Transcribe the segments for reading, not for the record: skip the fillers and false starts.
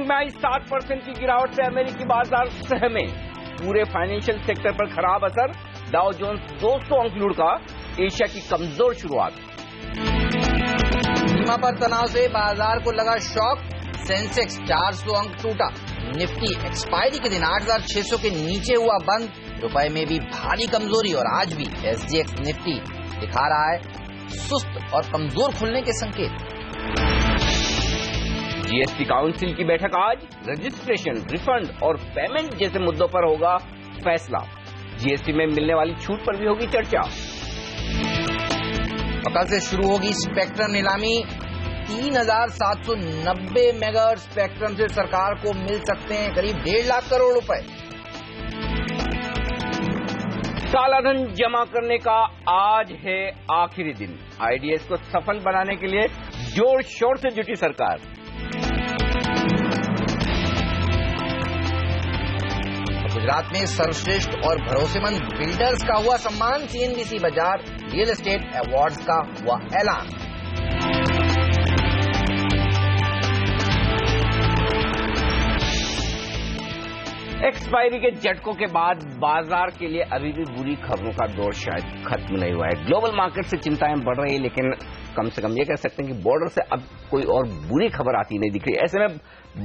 Hong Kong में आई 7% की गिरावट से अमेरिकी बाजार सहमे। पूरे फाइनेंशियल सेक्टर पर खराब असर, डाउ जोन्स 200 अंक लुढ़का, एशिया की कमजोर शुरुआत। सीमा पर तनाव से बाजार को लगा शॉक, सेंसेक्स 400 अंक टूटा। निफ्टी एक्सपायरी के दिन 8,600 के नीचे हुआ बंद, रुपए में भी भारी कमजोरी और आज भी एसजीएक्स निफ्टी दिखा रहा है सुस्त और कमजोर खुलने के संकेत। जीएसटी काउंसिल की बैठक आज, रजिस्ट्रेशन, रिफंड और पेमेंट जैसे मुद्दों पर होगा फैसला। जीएसटी में मिलने वाली छूट पर भी होगी चर्चा। कल से शुरू होगी स्पेक्ट्रम नीलामी। 3,790 मेगाहर्ट्ज स्पेक्ट्रम से सरकार को मिल सकते हैं करीब 1.5 लाख करोड़ रुपए। कालाधन जमा करने का आज है आखिरी दिन। आईडीएस को सफल बनाने के लिए जोर शोर से जुटी सरकार। गुजरात में सर्वश्रेष्ठ और भरोसेमंद बिल्डर्स का हुआ सम्मान। सीएनबीसी बाजार रियल एस्टेट अवार्ड्स का हुआ ऐलान। एक्सपायरी के झटकों के बाद बाजार के लिए अभी भी बुरी खबरों का दौर शायद खत्म नहीं हुआ है। ग्लोबल मार्केट से चिंताएं बढ़ रही है, लेकिन कम से कम ये कह सकते हैं कि बॉर्डर से अब कोई और बुरी खबर आती नहीं दिख रही। ऐसे में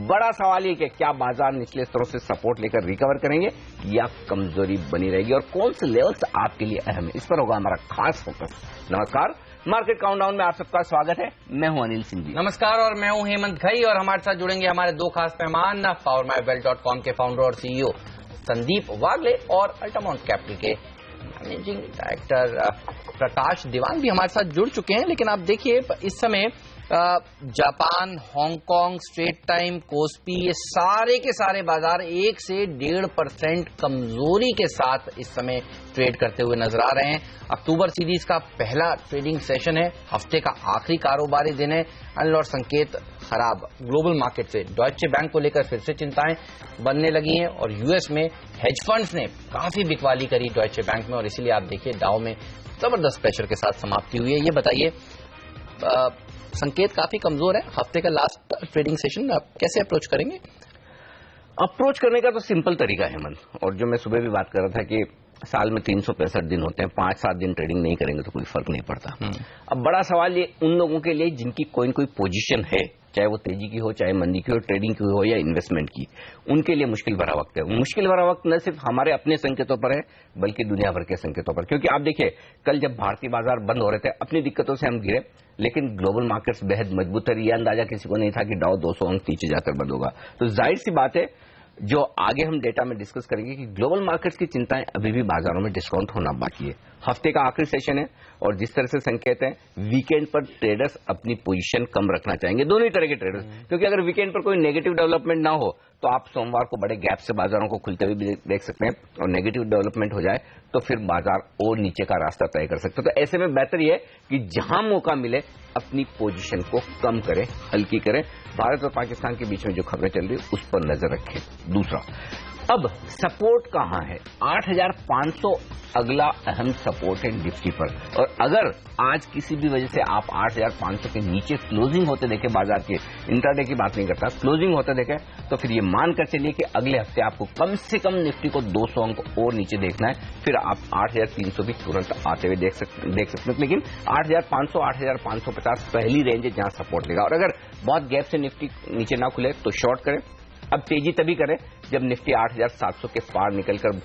बड़ा सवाल ये कि क्या बाजार निचले स्तरों से सपोर्ट लेकर रिकवर करेंगे या कमजोरी बनी रहेगी, और कौन से लेवल्स आपके लिए अहम है, इस पर होगा हमारा खास फोकस। नमस्कार, मार्केट काउंटडाउन में आप सबका स्वागत है। मैं हूं अनिल सिंह जी। नमस्कार, और मैं हूं हेमंत घई, और हमारे साथ जुड़ेंगे हमारे दो खास मेहमान, powermywealth.com के फाउंडर और सीईओ संदीप वागले और अल्टामाउंट कैपिटल के मैनेजिंग डायरेक्टर प्रकाश दीवान भी हमारे साथ जुड़ चुके हैं। लेकिन आप देखिए, इस समय Japan, Hong Kong, straight time, KOSPI, ये सारे के सारे बाजार 1 से 1.5% कमजोरी के साथ इस समय ट्रेड करते हुए नजर आ रहे हैं। अक्टूबर सीरीज का पहला ट्रेडिंग सेशन है, हफ्ते का आखिरी कारोबारी दिन है। और संकेत खराब ग्लोबल मार्केट से डॉयचे बैंक को लेकर फिर से चिंताएं बनने लगी हैं, और यूएस में हेज फंड्स ने काफी बिकवाली करी डॉयचे बैंक में, और इसीलिए आप देखिए डाउ में जबरदस्त प्रेशर के साथ समाप्ति हुई है। ये बताइए, संकेत काफी कमजोर है, हफ्ते का लास्ट ट्रेडिंग सेशन आप कैसे अप्रोच करेंगे? अप्रोच करने का तो सिंपल तरीका है मन, और जो मैं सुबह भी बात कर रहा था कि साल में 365 दिन होते हैं, 5-7 दिन ट्रेडिंग नहीं करेंगे तो कोई फर्क नहीं पड़ता। अब बड़ा सवाल ये उन लोगों के लिए जिनकी कोई न कोई पोजीशन है, चाहे वो तेजी की हो, चाहे मंदी की हो, ट्रेडिंग की हो या इन्वेस्टमेंट की, उनके लिए मुश्किल भरा वक्त है। मुश्किल भरा वक्त न सिर्फ हमारे अपने संकेतों पर है, बल्कि दुनिया भर के संकेतों पर। क्योंकि आप देखिए, कल जब भारतीय बाजार बंद हो रहे थे, अपनी दिक्कतों से हम गिरे, लेकिन ग्लोबल मार्केट्स बेहद मजबूत है। यह अंदाजा किसी को नहीं था कि डाउ 200 अंक नीचे जाकर बंद होगा। तो जाहिर सी बात है, जो आगे हम डेटा में डिस्कस करेंगे कि ग्लोबल मार्केट्स की चिंताएं अभी भी बाजारों में डिस्काउंट होना बाकी है। हफ्ते का आखिरी सेशन है, और जिस तरह से संकेत है, वीकेंड पर ट्रेडर्स अपनी पोजीशन कम रखना चाहेंगे, दोनों ही तरह के ट्रेडर्स। क्योंकि अगर वीकेंड पर कोई नेगेटिव डेवलपमेंट ना हो तो आप सोमवार को बड़े गैप से बाजारों को खुलते हुए भी देख सकते हैं, और नेगेटिव डेवलपमेंट हो जाए तो फिर बाजार और नीचे का रास्ता तय कर सकते हैं। तो ऐसे में बेहतर यह है कि जहां मौका मिले अपनी पोजीशन को कम करें, हल्की करें। भारत और पाकिस्तान के बीच में जो खबरें चल रही है उस पर नजर रखें। दूसरा, अब सपोर्ट कहां है? 8,500 अगला अहम सपोर्ट है निफ्टी पर, और अगर आज किसी भी वजह से आप 8,500 के नीचे क्लोजिंग होते देखें, बाजार के इंट्राडे की बात नहीं करता, क्लोजिंग होते देखें, तो फिर ये मानकर चलिए कि अगले हफ्ते आपको कम से कम निफ्टी को 200 अंक और नीचे देखना है। फिर आप 8,300 भी तुरंत आते हुए देख सकते हैं। लेकिन 8,500, 8,550 पहली रेंज है जहां सपोर्ट लेगा, और अगर बहुत गैप से निफ्टी नीचे ना खुले तो शॉर्ट करें। अब तेजी तभी करें जब निफ्टी 8,700 के पार निकलकर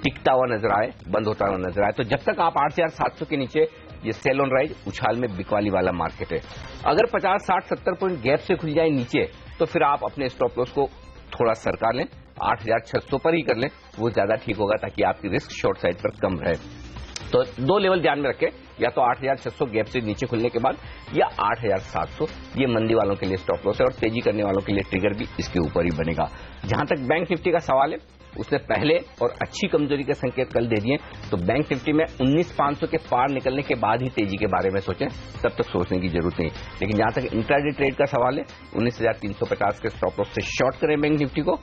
टिकता हुआ नजर आए, बंद होता हुआ नजर आए। तो जब तक आप 8,700 के नीचे, ये सेल ऑन राइज, उछाल में बिकवाली वाला मार्केट है। अगर 50, 60, 70 पॉइंट गैप से खुल जाए नीचे, तो फिर आप अपने स्टॉप लॉस को थोड़ा सरका लें, 8,600 पर ही कर लें, वो ज्यादा ठीक होगा, ताकि आपकी रिस्क शॉर्ट साइड पर कम रहे। तो दो लेवल ध्यान में रखें, या तो 8,600 गैप से नीचे खुलने के बाद, या 8,700। ये मंदी वालों के लिए स्टॉप लॉस है, और तेजी करने वालों के लिए ट्रिगर भी इसके ऊपर ही बनेगा। जहां तक बैंक निफ्टी का सवाल है, उसने पहले और अच्छी कमजोरी के संकेत कल दे दिए, तो बैंक निफ्टी में 19,500 के पार निकलने के बाद ही तेजी के बारे में सोचें, तब तक सोचने की जरूरत नहीं। लेकिन जहां तक इंट्राडे ट्रेड का सवाल है, 19,350 के स्टॉप लॉस से शॉर्ट करें बैंक निफ्टी को।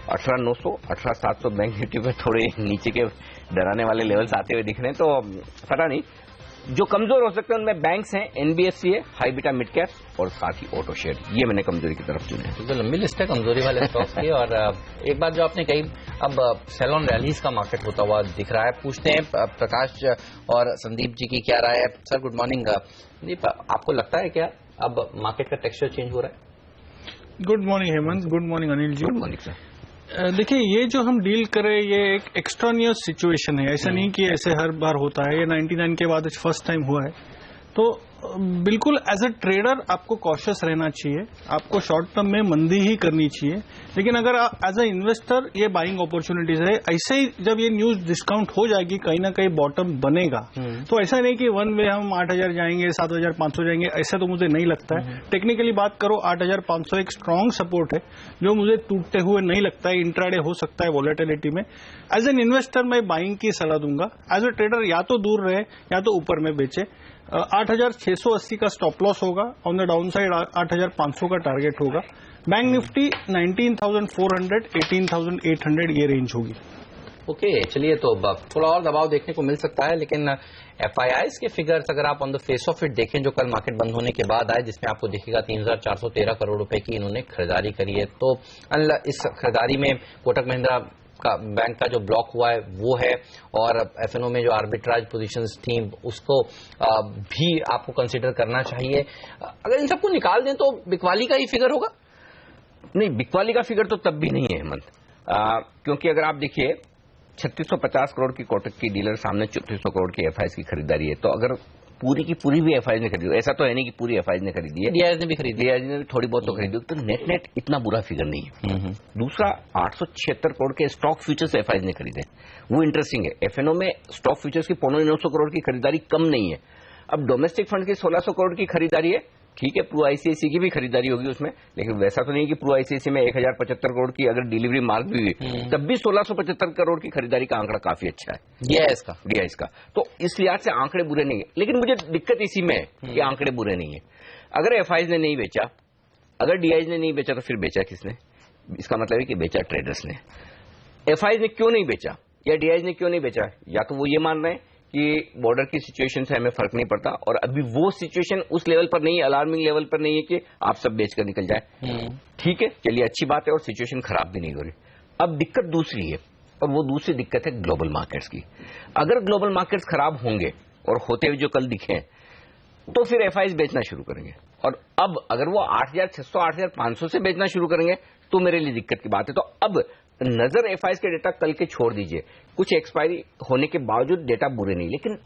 18,900, 18,700 बैंक निफ्टी पे थोड़े नीचे के डराने वाले लेवल्स आते हुए दिख रहे हैं, तो पता नहीं। जो कमजोर हो सकते हैं उनमें बैंक्स हैं, एनबीएफसी है, हाई बीटा मिड कैप और साथ ही ऑटो शेयर, ये मैंने कमजोरी की तरफ चुने हैं। तो लंबी लिस्ट है कमजोरी वाले स्टॉक्स की। और एक बात जो आपने कही, अब सेल ऑन रैलीज का मार्केट होता हुआ दिख रहा है। पूछते हैं प्रकाश और संदीप जी की क्या राय है। Sir good morning. संदीप, आपको लगता है क्या अब मार्केट का टेक्सचर चेंज हो रहा है? Good morning Hemant, good morning Anil ji. Good morning sir. देखिए, ये जो हम डील करें ये एक एक्स्ट्रानियस सिचुएशन है, ऐसा नहीं कि ऐसे हर बार होता है। ये 99 के बाद फर्स्ट टाइम हुआ है। तो बिल्कुल एज अ ट्रेडर आपको कॉशियस रहना चाहिए, आपको शॉर्ट टर्म में मंदी ही करनी चाहिए। लेकिन अगर एज अ इन्वेस्टर ये बाइंग अपॉर्चुनिटीज है। ऐसे ही जब ये न्यूज डिस्काउंट हो जाएगी, कहीं ना कहीं बॉटम बनेगा। तो ऐसा नहीं कि वन वे हम 8000 जाएंगे, 7500 जाएंगे, ऐसा तो मुझे नहीं लगता है। टेक्निकली बात करो, 8500 एक स्ट्रांग सपोर्ट है जो मुझे टूटते हुए नहीं लगता है। इंट्राडे हो सकता है वॉलेटिलिटी में। एज एन इन्वेस्टर मैं बाइंग की सलाह दूंगा। एज अ ट्रेडर या तो दूर रहे या तो ऊपर में बेचे। 8680 का स्टॉप लॉस होगा, ऑन द डाउन साइड 8500 का टारगेट होगा। बैंक निफ्टी 19,400 18,800 ये रेंज होगी। ओके, चलिए तो थोड़ा और दबाव देखने को मिल सकता है। लेकिन एफआईआईज के फिगर्स अगर आप on the face of it देखें, जो कल मार्केट बंद होने के बाद आए, जिसमें आपको दिखेगा 3,413 करोड़ रुपए की इन्होंने खरीदारी करी है। तो इस खरीदारी में कोटक महिंद्रा का बैंक का जो ब्लॉक हुआ है वो है, और एफएनओ में जो आर्बिट्राज पोजीशंस थी उसको भी आपको कंसीडर करना चाहिए। अगर इन सबको निकाल दें तो बिकवाली का ही फिगर होगा? नहीं, बिकवाली का फिगर तो तब भी नहीं है हेमंत, क्योंकि अगर आप देखिए 3650 करोड़ की कोटक की डीलर सामने 3400 करोड़ की एफआईआई की खरीदारी है। तो अगर पूरी की पूरी भी एफआईआई ने खरीदी, ऐसा तो है नहीं कि पूरी एफआईआई ने खरीदी है, डीआईएस ने भी खरीदी, डीआईएस ने भी थोड़ी बहुत तो खरीदी, तो नेट नेट इतना बुरा फिगर नहीं है। दूसरा, 876 करोड़ के स्टॉक फ्यूचर्स एफआईआई ने खरीदे, वो इंटरेस्टिंग है। एफएनओ में स्टॉक फ्यूचर्स की 900 करोड़ की खरीदारी कम नहीं है। अब डोमेस्टिक फंड की 1600 करोड़ की खरीदारी है, ठीक है, प्रो आईसीआईसी की भी खरीदारी होगी उसमें, लेकिन वैसा तो नहीं कि प्रो आईसीआईसी में 1075 करोड़ की अगर डिलीवरी मार्क भी हुई तब भी 1675 करोड़ की खरीदारी का आंकड़ा काफी अच्छा है डीआईएस का। तो इस लिहाज से आंकड़े बुरे नहीं है। लेकिन मुझे दिक्कत इसी में है कि आंकड़े बुरे नहीं है। अगर एफआईआई ने नहीं बेचा, अगर डीआईएस ने नहीं बेचा, तो फिर बेचा किसने? इसका मतलब है कि बेचा ट्रेडर्स ने। एफआईआई ने क्यों नहीं बेचा या डीआईएस ने क्यों नहीं बेचा? या तो वो ये मान रहे हैं कि बॉर्डर की सिचुएशन से हमें फर्क नहीं पड़ता, और अभी वो सिचुएशन उस लेवल पर नहीं है, अलार्मिंग लेवल पर नहीं है कि आप सब बेचकर निकल जाए। ठीक है, चलिए अच्छी बात है, और सिचुएशन खराब भी नहीं हो रही। अब दिक्कत दूसरी है, और वो दूसरी दिक्कत है ग्लोबल मार्केट्स की। अगर ग्लोबल मार्केट्स खराब होंगे, और होते हुए जो कल दिखे, तो फिर एफआईआई बेचना शुरू करेंगे। और अब अगर वो 8600 8500 से बेचना शुरू करेंगे तो मेरे लिए दिक्कत की बात है। तो अब नजर एफआईआई के डेटा कल के छोड़ दीजिए, कुछ एक्सपायरी होने के बावजूद डेटा बुरे नहीं, लेकिन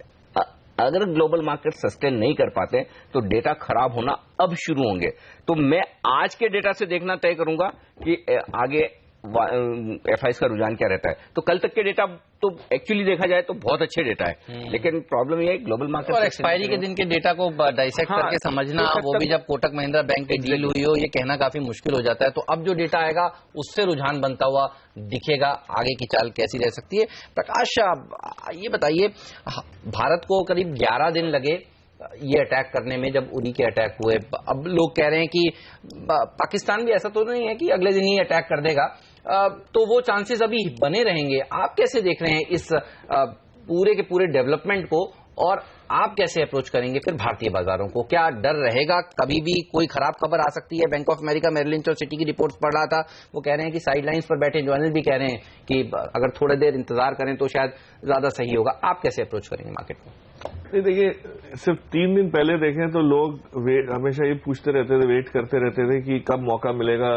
अगर ग्लोबल मार्केट सस्टेन नहीं कर पाते तो डेटा खराब होना अब शुरू होंगे। तो मैं आज के डेटा से देखना तय करूंगा कि आगे एफआईआई का रुझान क्या रहता है। तो कल तक के डेटा तो एक्चुअली देखा जाए तो बहुत अच्छे डेटा है, लेकिन प्रॉब्लम ये है ग्लोबल मार्केट और एक्सपायरी के दिन के डेटा को डाइसेक्ट करके समझना, वो भी जब कोटक महिंद्रा बैंक की डील हुई हो, ये कहना काफी मुश्किल हो जाता है। तो अब जो डेटा आएगा उससे रुझान बनता हुआ दिखेगा, आगे की चाल कैसी रह सकती है। प्रकाश, ये बताइए, भारत को करीब 11 दिन लगे ये अटैक करने में जब उरी के अटैक हुए। अब लोग कह रहे हैं कि पाकिस्तान भी ऐसा तो नहीं है कि अगले दिन ही अटैक कर देगा, तो वो चांसेस अभी बने रहेंगे। आप कैसे देख रहे हैं इस पूरे के पूरे डेवलपमेंट को, और आप कैसे अप्रोच करेंगे फिर भारतीय बाजारों को? क्या डर रहेगा कभी भी कोई खराब खबर आ सकती है? Bank of America, Merrill Lynch और सिटी की रिपोर्ट्स पढ़ रहा था, वो कह रहे हैं कि साइडलाइंस पर बैठे जर्नल भी कह रहे हैं कि अगर थोड़ी देर इंतजार करें तो शायद ज्यादा सही होगा। आप कैसे अप्रोच करेंगे मार्केट को? देखिए, सिर्फ 3 दिन पहले देखें तो लोग हमेशा ये पूछते रहते थे, वेट करते रहते थे कि कब मौका मिलेगा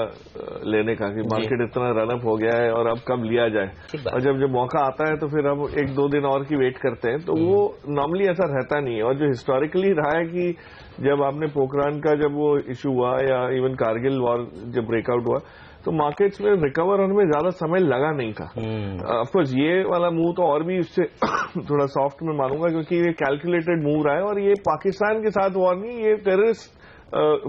लेने का, कि मार्केट इतना रनअप हो गया है और अब कब लिया जाए। और जब मौका आता है तो फिर हम 1-2 दिन और की वेट करते हैं। तो वो नॉर्मली ऐसा रहता नहीं है। और जो हिस्टोरिकली रहा है कि जब आपने पोखरान का जब वो इशू हुआ, या इवन कारगिल वॉर जब ब्रेकआउट हुआ, तो मार्केट्स में रिकवर होने में ज्यादा समय लगा नहीं था। ऑफकोर्स ये वाला मूव तो और भी इससे थोड़ा सॉफ्ट में मानूंगा, क्योंकि ये कैलकुलेटेड मूव रहा है, और ये पाकिस्तान के साथ वॉर नहीं, ये टेररिस्ट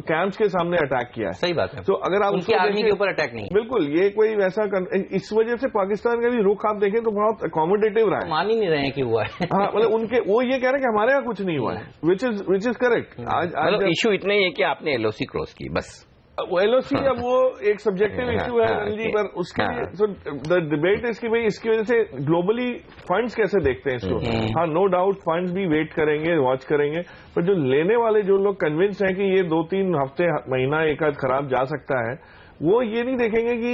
कैंप्स के सामने अटैक किया है। सही बात है। तो अगर आप उनकी आर्मी के ऊपर अटैक नहीं, बिल्कुल, ये कोई वैसा इस वजह से पाकिस्तान का भी रुख आप देखें तो बहुत अकोमोडेटिव रहा है। मान ही नहीं रहे हैं कि हुआ है। हाँ, मतलब उनके वो ये कह रहे हैं कि हमारे यहाँ कुछ नहीं हुआ है, विच इज करेक्ट। आज इशू इतना ही है कि आपने एलओसी क्रॉस की, बस LOC अब वो एक सब्जेक्टिव इश्यू है अनिल जी, पर उसके लिए द डिबेट इज कि भाई इसकी वजह से ग्लोबली फंड्स कैसे देखते हैं इसको। हाँ, नो डाउट फंड्स भी वेट करेंगे, वॉच करेंगे, पर जो लेने वाले जो लोग कन्विंस हैं कि ये 2-3 हफ्ते महीना एक आध खराब जा सकता है, वो ये नहीं देखेंगे कि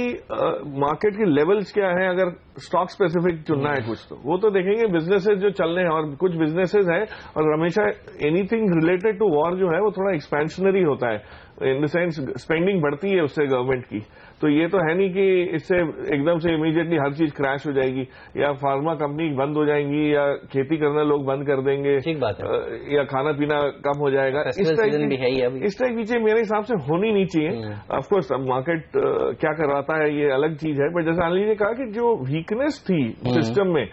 मार्केट की लेवल्स क्या है। अगर स्टॉक स्पेसिफिक चुनना है कुछ, तो वो तो देखेंगे बिजनेसेस जो चल रहे हैं, और कुछ बिजनेसेस हैं, और हमेशा एनीथिंग रिलेटेड टू वॉर जो है वो थोड़ा एक्सपेंशनरी होता है, इन द सेंस स्पेंडिंग बढ़ती है उससे गवर्नमेंट की। तो ये तो है नहीं कि इससे एकदम से इमीडिएटली हर चीज क्रैश हो जाएगी, या फार्मा कंपनी बंद हो जाएंगी, या खेती करना लोग बंद कर देंगे, ठीक बात है, या खाना पीना कम हो जाएगा। इस टाइप की चीज मेरे हिसाब से होनी नहीं चाहिए। ऑफकोर्स अब मार्केट क्या करवाता है ये अलग चीज है, पर जैसे अनिल ने कहा कि जो वीकनेस थी सिस्टम में,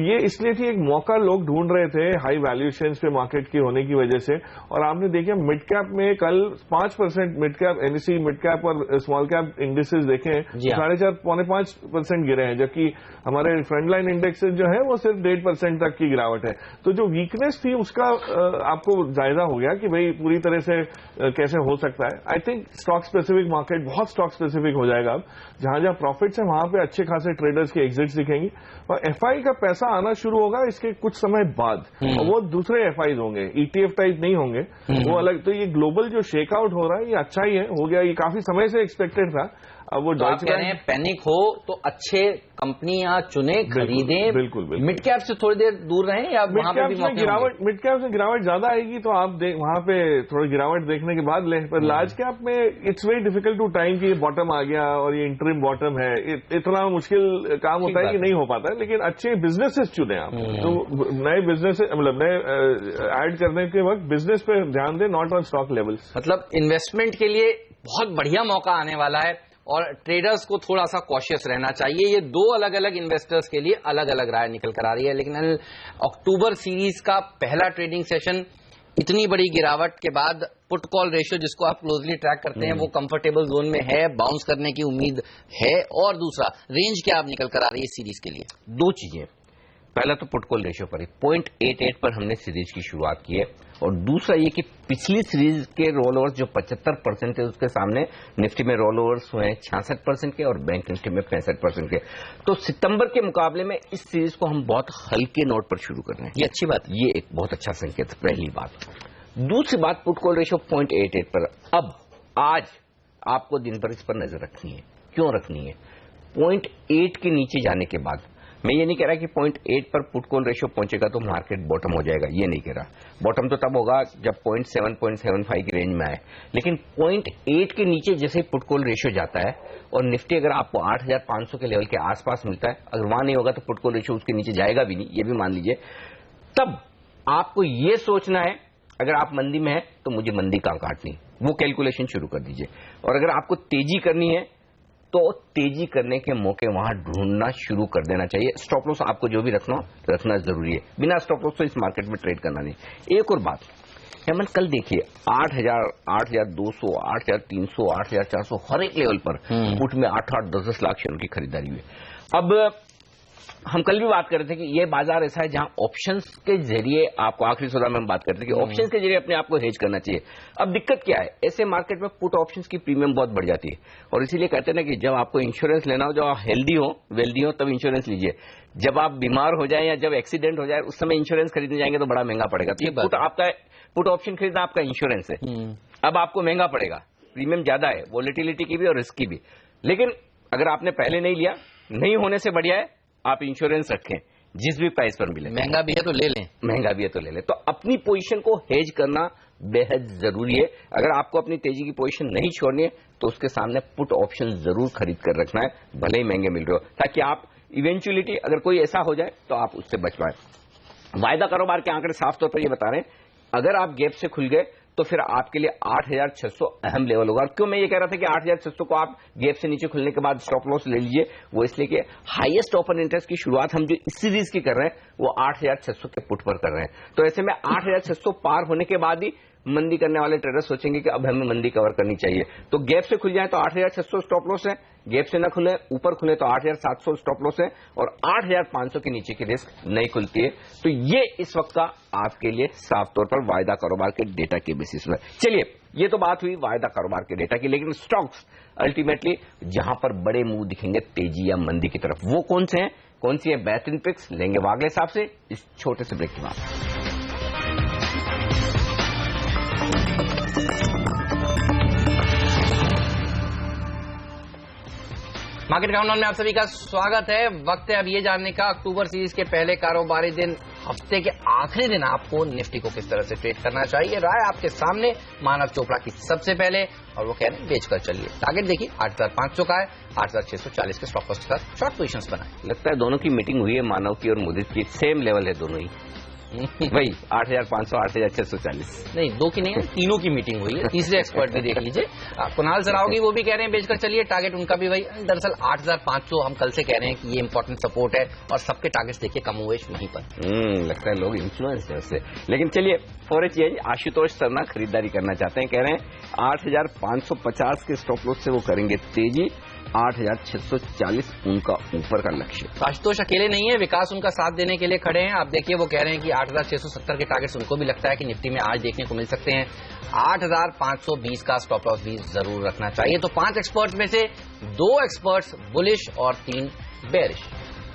ये इसलिए थी, एक मौका लोग ढूंढ रहे थे हाई वैल्यूएशन पे मार्केट की होने की वजह से। और आपने देखा मिड कैप में कल 5% mid cap NSE mid cap और स्मॉल कैप इंडेक्सेस देखें 4.5-5% गिरे हैं, जबकि हमारे फ्रंटलाइन इंडेक्सेस जो है वो सिर्फ 1.5% तक की गिरावट है। तो जो वीकनेस थी उसका आपको जायजा हो गया कि भाई पूरी तरह से कैसे हो सकता है। I think stock specific market बहुत स्टॉक स्पेसिफिक हो जाएगा। अब जहां जहां प्रॉफिट्स है वहां पे अच्छे खासे ट्रेडर्स के एग्जिट्स दिखेंगी, और FI का पैसा आना शुरू होगा इसके कुछ समय बाद, और वो दूसरे FIs होंगे, ETF टाइप नहीं होंगे, वो अलग। तो ये ग्लोबल जो शेकआउट हो रहा है ये अच्छा ही है, हो गया, ये काफी समय से एक्सपेक्टेड था। अब वो तो आप कह रहे हैं पैनिक हो तो अच्छे कंपनियां चुने, खरीदें, बिल्कुल मिड कैप से थोड़ी देर दूर रहें, या वहां पे भी गिरावट, मिड कैप से गिरावट ज्यादा आएगी तो आप वहां पे थोड़ी गिरावट देखने के बाद लें। पर लार्ज कैप में it's very difficult to time कि ये बॉटम आ गया और ये इंटरिम बॉटम है, इतना मुश्किल काम होता है कि नहीं हो पाता है। लेकिन अच्छे बिजनेसेस चुने आप, तो नए बिजनेस मतलब नए ऐड करने के वक्त बिजनेस पे ध्यान दें, नॉट ऑन स्टॉक लेवल्स। मतलब इन्वेस्टमेंट के लिए बहुत बढ़िया मौका आने वाला है, और ट्रेडर्स को थोड़ा सा कॉशियस रहना चाहिए। ये दो अलग अलग इन्वेस्टर्स के लिए अलग अलग राय निकल कर आ रही है। लेकिन अक्टूबर सीरीज का पहला ट्रेडिंग सेशन इतनी बड़ी गिरावट के बाद पुट कॉल रेशियो जिसको आप क्लोजली ट्रैक करते हैं वो कंफर्टेबल जोन में है, बाउंस करने की उम्मीद है। और दूसरा रेंज क्या आप निकल कर आ रही है सीरीज के लिए? दो चीजें, पहला तो पुट कॉल रेशियो पर ही 0.88 पर हमने सीरीज की शुरुआत की है, और दूसरा ये कि पिछली सीरीज के रोल ओवर्स जो 75% है उसके सामने निफ्टी में रोल ओवर्स हुए हैं 66% के और बैंक निफ्टी में 65% के। तो सितंबर के मुकाबले में इस सीरीज को हम बहुत हल्के नोट पर शुरू कर रहे हैं, ये अच्छी बात, ये एक बहुत अच्छा संकेत है, पहली बात। दूसरी बात, पुट कॉल रेशियो 0.88 पर अब आज आपको दिन भर इस पर नजर रखनी है। क्यों रखनी है? 0.8 के नीचे जाने के बाद, मैं ये नहीं कह रहा कि 0.8 पर पुट कॉल रेशियो पहुंचेगा तो मार्केट बॉटम हो जाएगा, ये नहीं कह रहा। बॉटम तो तब होगा जब 0.7 0.75 की रेंज में आए, लेकिन 0.8 के नीचे जैसे पुट कॉल रेशियो जाता है और निफ्टी अगर आपको 8,500 के लेवल के आसपास मिलता है, अगर वहां नहीं होगा तो पुट कॉल रेशियो उसके नीचे जाएगा भी नहीं, ये भी मान लीजिए, तब आपको ये सोचना है अगर आप मंदी में है तो मुझे मंदी कहां काटनी, वो कैलकुलेशन शुरू कर दीजिए। और अगर आपको तेजी करनी है तो तेजी करने के मौके वहां ढूंढना शुरू कर देना चाहिए। स्टॉप लॉस आपको जो भी रखना जरूरी है, बिना स्टॉप लॉस तो इस मार्केट में ट्रेड करना नहीं। एक और बात, हेमंत कल देखिए 8,000, 8,200, 8,300, 8,400 हर एक लेवल पर पुट में 8-8, 10-10 लाख शेयरों की खरीदारी हुई। अब हम कल भी बात कर रहे थे कि ये बाजार ऐसा है जहां ऑप्शंस के जरिए आपको, आखिरी सौदा में हम बात करते थे कि ऑप्शंस के जरिए अपने आप को हेज करना चाहिए। अब दिक्कत क्या है, ऐसे मार्केट में पुट ऑप्शंस की प्रीमियम बहुत बढ़ जाती है, और इसीलिए कहते हैं ना कि जब आपको इंश्योरेंस लेना हो, जब आप हेल्दी हो, वेल्दी हो, तब इंश्योरेंस लीजिए। जब आप बीमार हो जाए या जब एक्सीडेंट हो जाए उस समय इंश्योरेंस खरीदने जाएंगे तो बड़ा महंगा पड़ेगा। तो ये पुट ऑप्शन खरीदना आपका इंश्योरेंस है, अब आपको महंगा पड़ेगा, प्रीमियम ज्यादा है, वोलेटिलिटी की भी और रिस्क की भी। लेकिन अगर आपने पहले नहीं लिया, नहीं होने से बढ़िया है आप इंश्योरेंस रखें, जिस भी प्राइस पर मिले, महंगा भी है तो ले लें, महंगा भी है तो ले लें। तो अपनी पोजीशन को हेज करना बेहद जरूरी है। अगर आपको अपनी तेजी की पोजीशन नहीं छोड़नी है तो उसके सामने पुट ऑप्शन जरूर खरीद कर रखना है, भले ही महंगे मिल रहे हो, ताकि आप इवेंचुअलिटी अगर कोई ऐसा हो जाए तो आप उससे बच पाए। वायदा कारोबार के आंकड़े साफ तौर पर ये बता रहे हैं, अगर आप गैप से खुल गए तो फिर आपके लिए 8,600 अहम लेवल होगा। क्यों मैं ये कह रहा था कि 8,600 को आप गैप से नीचे खुलने के बाद स्टॉप लॉस ले लीजिए, वो इसलिए कि हाईएस्ट ओपन इंटरेस्ट की शुरुआत हम जो इस सीरीज की कर रहे हैं वो 8,600 के पुट पर कर रहे हैं। तो ऐसे में 8,600 पार होने के बाद ही मंदी करने वाले ट्रेडर सोचेंगे कि अब हमें मंदी कवर करनी चाहिए, तो गैप से खुल जाए तो 8,600 स्टॉप लॉस है, गैप से न खुले ऊपर खुले तो 8,700 स्टॉप लॉस है, और 8,500 के नीचे की रिस्क नहीं खुलती है। तो ये इस वक्त का आपके लिए साफ तौर पर वायदा कारोबार के डेटा के बेसिस पर। चलिए, ये तो बात हुई वायदा कारोबार के डेटा की, लेकिन स्टॉक्स अल्टीमेटली जहां पर बड़े मुंह दिखेंगे तेजी या मंदी की तरफ, वो कौन से हैं, कौन सी है बेहतरीन पिक्स, लेंगे वागले साहब से इस छोटे से ब्रेक के बाद। मार्केट काउंटडाउन में आप सभी का स्वागत है। वक्त है अब ये जानने का अक्टूबर सीरीज के पहले कारोबारी दिन, हफ्ते के आखिरी दिन आपको निफ्टी को किस तरह से ट्रेड करना चाहिए। राय आपके सामने मानव चोपड़ा की सबसे पहले, और वो कह रहे हैं बेचकर चलिए। टारगेट देखिए 8,500 का है, 8,640 के स्टॉप लॉस के साथ शॉर्ट पोजीशंस बनाए। लगता है दोनों की मीटिंग हुई है, मानव की और मुदित की, सेम लेवल है दोनों ही वही 8,500 8,640। नहीं, दो की नहीं है, तीनों की मीटिंग हुई है। तीसरे एक्सपर्ट भी देख लीजिए, कुणाल सरावगी वो भी कह रहे हैं बेचकर चलिए, टारगेट उनका भी वही। दरअसल 8,500 हम कल से कह रहे हैं कि ये इंपॉर्टेंट सपोर्ट है, और सबके टारगेट्स देखिए कमोवेश वहीं पर। लगता है लोग इन्फ्लुएंस है उससे। लेकिन चलिए for a change Ashutosh Sarna खरीदारी करना चाहते हैं, कह रहे हैं 8,550 के स्टॉप लॉस से वो करेंगे तेजी, 8,640 उनका ऊपर का लक्ष्य। तो आशुतोष अकेले नहीं है, विकास उनका साथ देने के लिए खड़े हैं। आप देखिए वो कह रहे हैं कि 8,670 के टारगेट्स उनको भी लगता है कि निफ्टी में आज देखने को मिल सकते हैं। 8,520 का स्टॉप लॉस भी जरूर रखना चाहिए। तो 5 एक्सपर्ट्स में से 2 एक्सपर्ट्स बुलिश और 3 बेरिश।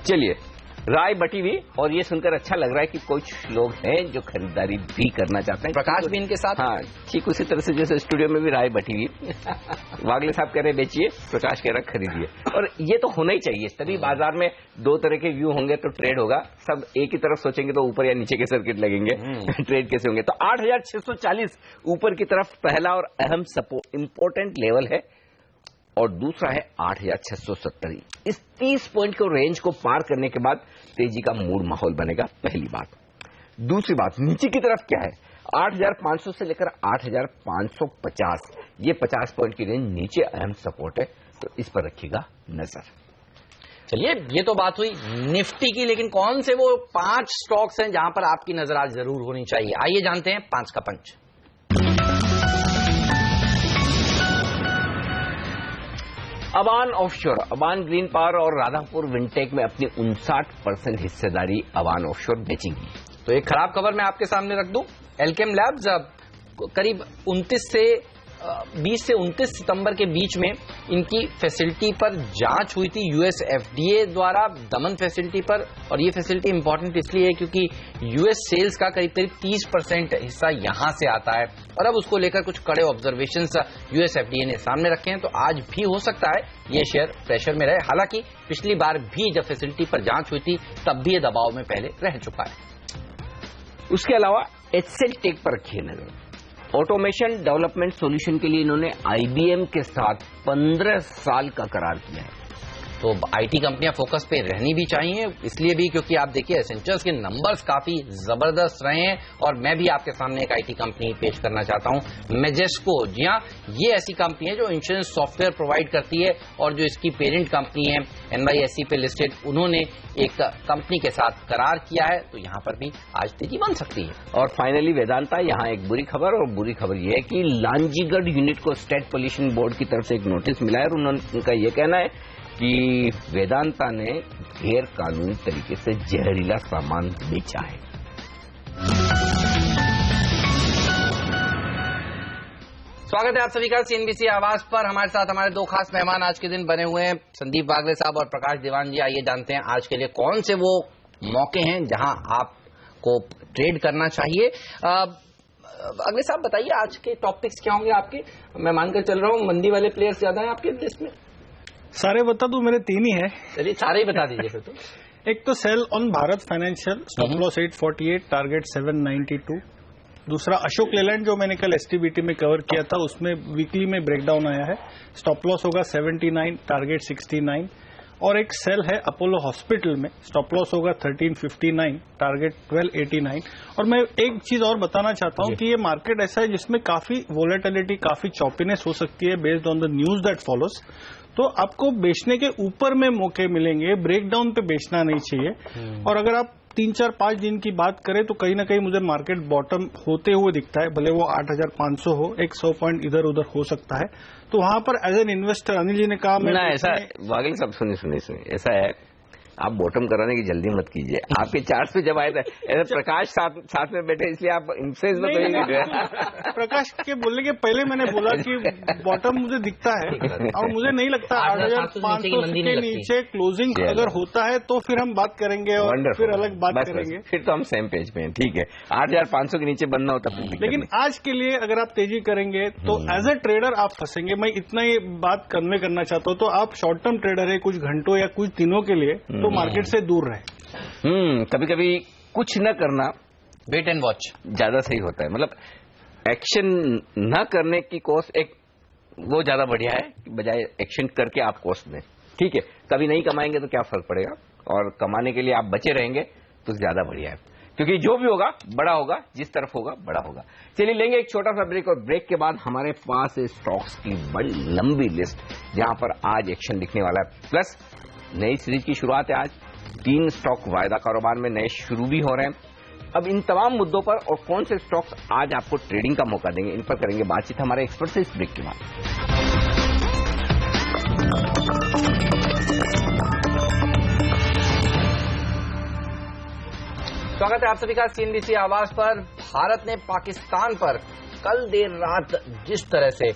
चलिए, राय बटी हुई, और ये सुनकर अच्छा लग रहा है कि कुछ लोग हैं जो खरीदारी भी करना चाहते हैं। प्रकाश भी इनके साथ। हाँ, ठीक उसी तरह से जैसे स्टूडियो में भी राय बटी हुई। वागले साहब कह रहे बेचिए, प्रकाश कह रहा खरीदिए, और ये तो होना ही चाहिए, तभी बाजार में 2 तरह के व्यू होंगे तो ट्रेड होगा। सब एक ही तरफ सोचेंगे तो ऊपर या नीचे के सर्किट लगेंगे, ट्रेड कैसे होंगे। तो 8,640 ऊपर की तरफ पहला और अहम इंपॉर्टेंट लेवल है, और दूसरा है 8,670। इस 30 पॉइंट के रेंज को पार करने के बाद तेजी का मूड माहौल बनेगा, पहली बात। दूसरी बात, नीचे की तरफ क्या है, 8,500 से लेकर 8,550, ये 50 पॉइंट की रेंज नीचे अहम सपोर्ट है, तो इस पर रखिएगा नजर। चलिए, ये तो बात हुई निफ्टी की, लेकिन कौन से वो 5 स्टॉक्स हैं जहां पर आपकी नजर आज जरूर होनी चाहिए, आइए जानते हैं 5 का punch. Aban offshore, Aban green power और राधापुर विंटेक में अपनी 59% हिस्सेदारी अबान ऑफशोर बेचेंगी। तो एक खराब खबर मैं आपके सामने रख दूं, एल्केम लैब्स करीब 20 से 29 सितंबर के बीच में इनकी फैसिलिटी पर जांच हुई थी यूएस एफडीए द्वारा, दमन फैसिलिटी पर। और ये फैसिलिटी इंपॉर्टेंट इसलिए है क्योंकि यूएस सेल्स का करीब 30% हिस्सा यहां से आता है, और अब उसको लेकर कुछ कड़े ऑब्जर्वेशंस यूएस एफडीए ने सामने रखे हैं। तो आज भी हो सकता है ये शेयर प्रेशर में रहे, हालांकि पिछली बार भी जब फैसिलिटी पर जांच हुई थी तब भी ये दबाव में पहले रह चुका है। उसके अलावा एचसेल टेक पर रखिए नजर। ऑटोमेशन डेवलपमेंट सॉल्यूशन के लिए इन्होंने आईबीएम के साथ 15 साल का करार किया है। तो आईटी कंपनियां फोकस पे रहनी भी चाहिए, इसलिए भी क्योंकि आप देखिए एसेंचर्स के नंबर्स काफी जबरदस्त रहे हैं। और मैं भी आपके सामने एक आईटी कंपनी पेश करना चाहता हूं, मेजेस्को। जी हां, ये ऐसी कंपनी है जो इंश्योरेंस सॉफ्टवेयर प्रोवाइड करती है, और जो इसकी पेरेंट कंपनी है NYSE पे लिस्टेड, उन्होंने एक कंपनी के साथ करार किया है। तो यहां पर भी आज तेजी बन सकती है। और फाइनली वेदांता, यहां एक बुरी खबर, और बुरी खबर यह है कि लांजीगढ़ यूनिट को स्टेट पोल्यूशन बोर्ड की तरफ से एक नोटिस मिला है, और उनका यह कहना है कि वेदांता ने गैर कानूनी तरीके से जहरीला सामान बेचा है। स्वागत है आप सभी का CNBC आवाज पर। हमारे साथ हमारे 2 खास मेहमान आज के दिन बने हुए हैं, संदीप वागले साहब और प्रकाश दीवान जी। आइए जानते हैं आज के लिए कौन से वो मौके हैं जहां आपको ट्रेड करना चाहिए। अगले साहब बताइए, आज के टॉपिक्स क्या होंगे आपके? मैं मानकर चल रहा हूं मंदी वाले प्लेयर्स ज्यादा हैं आपके लिस्ट में। सारे बता दूं, मेरे 3 ही है। चलिए सारे ही बता दीजिए फिर तो। एक तो sell on Bharat financial, stop loss 848, target 792। दूसरा अशोक लेलैंड, जो मैंने कल एसटीबीटी में कवर किया था, उसमें वीकली में ब्रेकडाउन आया है, स्टॉप लॉस होगा 79, टारगेट 69। और एक सेल है अपोलो हॉस्पिटल में, स्टॉप लॉस होगा 1359, टारगेट 1289। और मैं एक चीज और बताना चाहता हूं कि ये मार्केट ऐसा है जिसमें काफी वोलेटिलिटी, काफी चॉपीनेस हो सकती है based on the news that follows. तो आपको बेचने के ऊपर में मौके मिलेंगे, ब्रेकडाउन पे बेचना नहीं चाहिए। और अगर आप 3-4-5 दिन की बात करें तो कहीं ना कहीं मुझे मार्केट बॉटम होते हुए दिखता है, भले वो 8,500 हो, 100 पॉइंट इधर उधर हो सकता है। तो वहां पर as an investor Anil ji ने कहा ना ऐसा वाकई सब सुनिए ऐसा है, आप बॉटम कराने की जल्दी मत कीजिए। आपके चार्ट पे जब आए थे ऐसा प्रकाश साथ में बैठे, इसलिए आप इन्फ्लुएंस मत होइए। प्रकाश के बोलने के पहले मैंने बोला कि बॉटम मुझे दिखता है और मुझे नहीं लगता 8,500 के नीचे क्लोजिंग अगर होता है तो फिर हम बात करेंगे और फिर अलग बात करेंगे। फिर तो हम सेम पेज पे हैं, ठीक है। 8,500 के नीचे बनना होता है, लेकिन आज के लिए अगर आप तेजी करेंगे तो एज ए ट्रेडर आप फंसेंगे। मैं इतना ही बात कन्वे करना चाहता हूँ। तो आप शॉर्ट टर्म ट्रेडर है, कुछ घंटों या कुछ दिनों के लिए तो मार्केट से दूर रहे। कभी कभी कुछ न करना, वेट एंड वॉच ज्यादा सही होता है। मतलब एक्शन न करने की कॉस्ट एक वो ज्यादा बढ़िया है, बजाय एक्शन करके आप कॉस्ट में, ठीक है। कभी नहीं कमाएंगे तो क्या फर्क पड़ेगा, और कमाने के लिए आप बचे रहेंगे तो ज्यादा बढ़िया है, क्योंकि जो भी होगा बड़ा होगा, जिस तरफ होगा बड़ा होगा। चलिए लेंगे एक छोटा सा ब्रेक, और ब्रेक के बाद हमारे पास स्टॉक्स की बड़ी लंबी लिस्ट जहां पर आज एक्शन दिखने वाला है, प्लस नई सीरीज की शुरुआत है आज। 3 स्टॉक वायदा कारोबार में नए शुरू भी हो रहे हैं। अब इन तमाम मुद्दों पर और कौन से स्टॉक्स आज आपको ट्रेडिंग का मौका देंगे, इन पर करेंगे बातचीत हमारे एक्सपर्ट से इस ब्रेक के बाद। स्वागत है आप सभी का CNBC आवाज पर। भारत ने पाकिस्तान पर कल देर रात जिस तरह से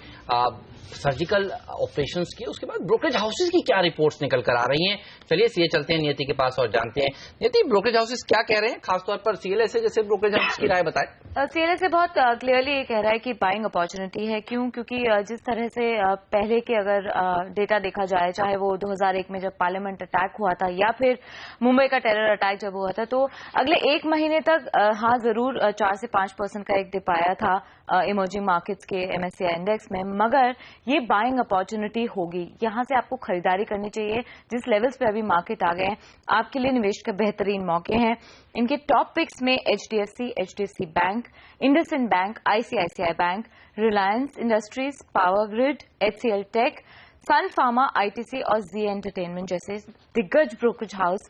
सर्जिकल ऑपरेशंस की, उसके बाद ब्रोकरेज हाउसेस की क्या रिपोर्ट्स निकल कर आ रही हैं, चलिए सीए चलते हैं नियति के पास और जानते हैं। नियति, ब्रोकरेज हाउसेस क्या कह रहे हैं, खासतौर पर CLSA जैसे ब्रोकरेज हाउस की राय बताएं। CLSA बहुत क्लियरली ये कह रहा है कि बाइंग अपॉर्चुनिटी है। क्यों? क्योंकि जिस तरह से पहले के अगर डेटा देखा जाए, चाहे वो 2001 में जब पार्लियामेंट अटैक हुआ था या फिर मुंबई का टेरर अटैक जब हुआ था, तो अगले 1 महीने तक हाँ जरूर 4 से 5% का एक डिप आया था इमर्जिंग मार्केट्स के MSCI इंडेक्स में, मगर ये बाइंग अपॉर्चुनिटी होगी। यहां से आपको खरीदारी करनी चाहिए। जिस लेवल्स पे अभी मार्केट आ गए हैं, आपके लिए निवेश के बेहतरीन मौके हैं। इनके टॉप पिक्स में HDFC Bank, IndusInd Bank, ICICI Bank, Reliance Industries, Power Grid, HCL Tech, Sun Pharma, ITC और जी एंटरटेनमेंट जैसे दिग्गज ब्रोकरेज हाउस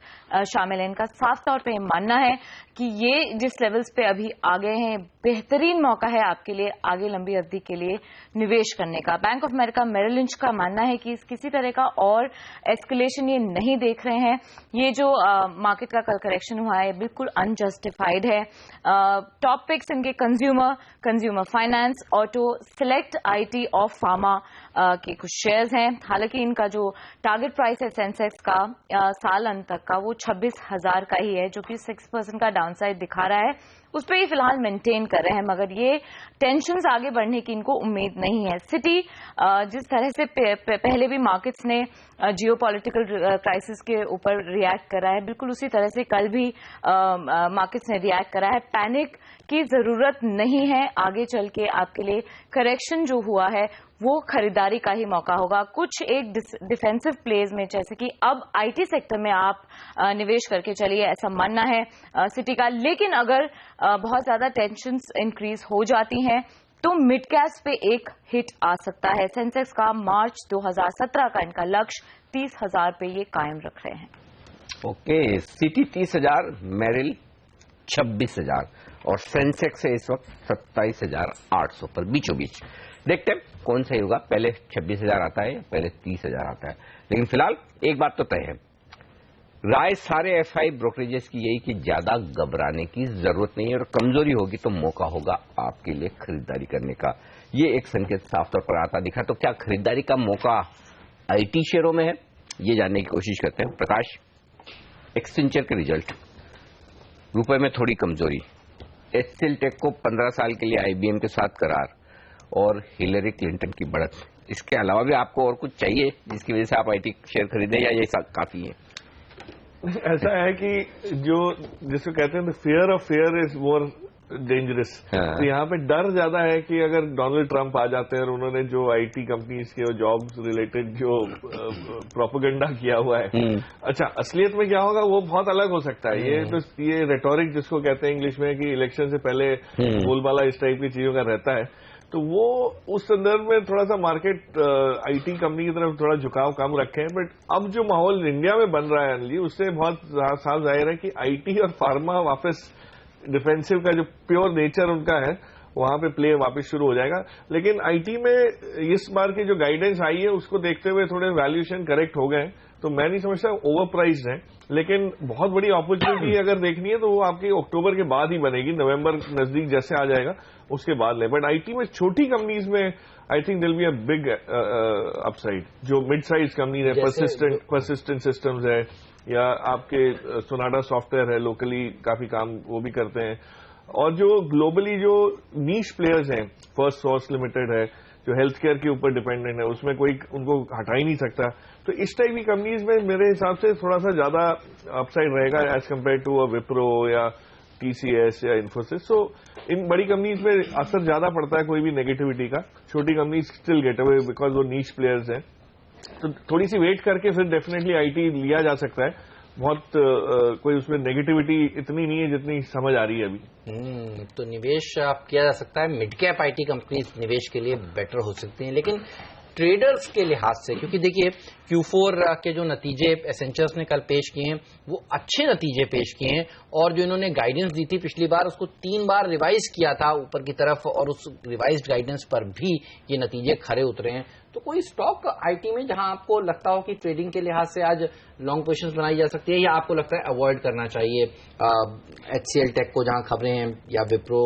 शामिल हैं। इनका साफ तौर पे मानना है कि ये जिस लेवल्स पे अभी आ गए हैं, बेहतरीन मौका है आपके लिए आगे लंबी अवधि के लिए निवेश करने का। Bank of America Merrill Lynch का मानना है कि किसी तरह का और एस्केलेशन ये नहीं देख रहे हैं। ये जो मार्केट का कल करेक्शन हुआ है बिल्कुल अनजस्टिफाइड है। टॉप पिक्स इनके consumer finance, auto, select IT और फार्मा के कुछ शेयर्स हैं। हालांकि इनका जो टारगेट प्राइस है सेंसेक्स का साल अंत तक का, वो 26,000 का ही है, जो कि 6% का डाउनसाइड दिखा रहा है। उस पर ये फिलहाल मेंटेन कर रहे हैं, मगर ये टेंशन्स आगे बढ़ने की इनको उम्मीद नहीं है। सिटी जिस तरह से पहले भी मार्केट्स ने जियोपॉलिटिकल क्राइसिस के ऊपर रिएक्ट करा है, बिल्कुल उसी तरह से कल भी मार्केट्स ने रिएक्ट करा है। पैनिक की जरूरत नहीं है। आगे चल के आपके लिए करेक्शन जो हुआ है वो खरीदारी का ही मौका होगा। कुछ एक डिफेंसिव प्लेज में, जैसे कि अब IT सेक्टर में आप निवेश करके चलिए, ऐसा मानना है सिटी का। लेकिन अगर बहुत ज्यादा टेंशन्स इंक्रीज हो जाती हैं तो मिड कैप्स पे एक हिट आ सकता है। सेंसेक्स का मार्च 2017 का इनका लक्ष्य 30,000 पे ये कायम रख रहे हैं। ओके, सिटी 30,000, मेरिल 26,000 और सेंसेक्स है इस वक्त 27,800 पर, बीचों बीच। देखते हैं कौन सही होगा, पहले 26,000 आता है या पहले 30,000 आता है। लेकिन फिलहाल एक बात तो तय है, राय सारे FI ब्रोकरेजेस की यही कि ज्यादा घबराने की जरूरत नहीं है, और कमजोरी होगी तो मौका होगा आपके लिए खरीदारी करने का। ये एक संकेत साफ तौर पर आता दिखा। तो क्या खरीदारी का मौका IT शेयरों में है, ये जानने की कोशिश करते हैं। प्रकाश, एक्सेंचर के रिजल्ट, रुपए में थोड़ी कमजोरी, HCL टेक को 15 साल के लिए IBM के साथ करार, और हिलरी क्लिंटन की बढ़त। इसके अलावा भी आपको और कुछ चाहिए जिसकी वजह से आप IT शेयर खरीदें, या ये काफी है? ऐसा है कि जो जिसको कहते हैं fear of fair is more dangerous. तो यहाँ पे डर ज्यादा है कि अगर डोनाल्ड ट्रंप आ जाते हैं और उन्होंने जो आईटी कंपनीज के जॉब्स रिलेटेड जो प्रोपेगेंडा किया हुआ है, अच्छा असलियत में क्या होगा वो बहुत अलग हो सकता है। ये रेटोरिक जिसको कहते हैं इंग्लिश में कि इलेक्शन से पहले बोलबाला इस टाइप की चीजों का रहता है, तो वो उस संदर्भ में थोड़ा सा मार्केट आईटी कंपनी की तरफ थोड़ा झुकाव कम रखे हैं। बट अब जो माहौल इंडिया में बन रहा है अनिल जी, उससे बहुत साफ जाहिर है कि आईटी और फार्मा वापस डिफेंसिव का जो प्योर नेचर उनका है वहां पे प्ले वापस शुरू हो जाएगा। लेकिन आईटी में इस बार की जो गाइडेंस आई है उसको देखते हुए थोड़े वैल्यूएशन करेक्ट हो गए, तो मैं नहीं समझता ओवर प्राइस्ड है। लेकिन बहुत बड़ी अपॉर्चुनिटी अगर देखनी है तो वो आपकी अक्टूबर के बाद ही बनेगी, नवंबर नजदीक जैसे आ जाएगा उसके बाद ले। बट आईटी में छोटी कंपनीज में आई थिंक दिल बी अ बिग अपसाइड। जो मिड साइज कंपनी है, परसिस्टेंट सिस्टम्स है, या आपके सोनाटा सॉफ्टवेयर है, लोकली काफी काम वो भी करते हैं, और जो ग्लोबली जो नीश प्लेयर्स हैं, फर्स्ट सोर्स लिमिटेड है जो हेल्थ केयर के ऊपर डिपेंडेंट है, उसमें कोई उनको हटा ही नहीं सकता। तो इस टाइप की कंपनीज में मेरे हिसाब से थोड़ा सा ज्यादा अपसाइड रहेगा as compare to a Wipro या टीसीएस या इन्फोसिस। सो इन बड़ी कंपनीज में असर ज्यादा पड़ता है कोई भी नेगेटिविटी का, छोटी companies still get away because वो नीश प्लेयर्स हैं। तो थोड़ी सी वेट करके फिर डेफिनेटली आईटी लिया जा सकता है। बहुत कोई उसमें नेगेटिविटी इतनी नहीं है जितनी समझ आ रही है अभी। तो निवेश आप किया जा सकता है, मिड कैप आईटी कंपनीज निवेश के लिए बेटर हो सकती हैं। लेकिन ट्रेडर्स के लिहाज से, क्योंकि देखिए Q4 के जो नतीजे एसेंचर्स ने कल पेश किए हैं वो अच्छे नतीजे पेश किए हैं, और जो इन्होंने गाइडेंस दी थी पिछली बार उसको 3 बार रिवाइज किया था ऊपर की तरफ, और उस रिवाइज्ड गाइडेंस पर भी ये नतीजे खरे उतरे हैं। तो कोई स्टॉक आईटी में जहां आपको लगता हो कि ट्रेडिंग के लिहाज से आज लॉन्ग पोजीशंस बनाई जा सकती है, या आपको लगता है अवॉइड करना चाहिए HCL टेक को जहां खबरें हैं, या विप्रो,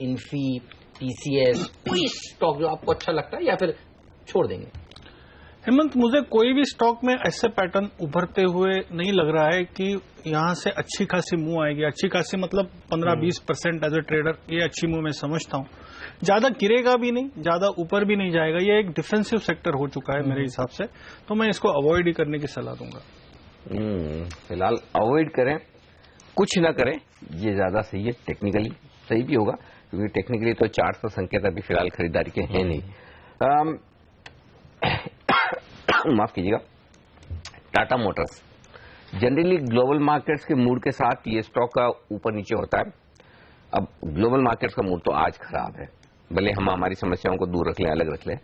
इन्फी, टीसीएस, कोई स्टॉक जो आपको अच्छा लगता है, या फिर छोड़ देंगे? हेमंत, मुझे कोई भी स्टॉक में ऐसे पैटर्न उभरते हुए नहीं लग रहा है कि यहां से अच्छी खासी मूव आएगी। अच्छी खासी मतलब 15-20% एज ए ट्रेडर, ये अच्छी मूव मैं समझता हूं। ज्यादा गिरेगा भी नहीं, ज्यादा ऊपर भी नहीं जाएगा। ये एक डिफेंसिव सेक्टर हो चुका है मेरे हिसाब से, तो मैं इसको अवॉइड ही करने की सलाह दूंगा। फिलहाल अवॉइड करें, कुछ ना करें, ये ज्यादा सही है। टेक्निकली सही भी होगा क्योंकि टेक्निकली तो चार्ट पर संकेत अभी फिलहाल खरीदारी के हैं नहीं। माफ कीजिएगा, Tata Motors generally global markets के मूड के साथ ये स्टॉक का ऊपर नीचे होता है। अब ग्लोबल मार्केट्स का मूड तो आज खराब है, भले हम हमारी समस्याओं को दूर रख लें, अलग रख लें,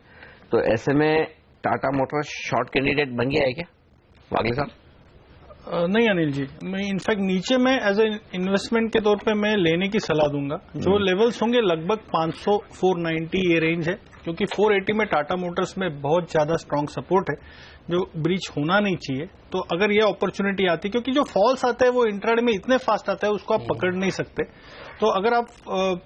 तो ऐसे में टाटा मोटर्स शॉर्ट कैंडिडेट बन गया है क्या वागले साहब? नहीं अनिल जी, मैं इनफैक्ट नीचे में एज ए इन्वेस्टमेंट के तौर पे मैं लेने की सलाह दूंगा। जो लेवल्स होंगे लगभग 500-490 ये रेंज है, क्योंकि 480 में टाटा मोटर्स में बहुत ज्यादा स्ट्रांग सपोर्ट है जो ब्रीच होना नहीं चाहिए। तो अगर ये अपॉर्चुनिटी आती, क्योंकि जो फॉल्स आते हैं वो इंट्राडे में इतने फास्ट आता है उसको आप पकड़ नहीं सकते, तो अगर आप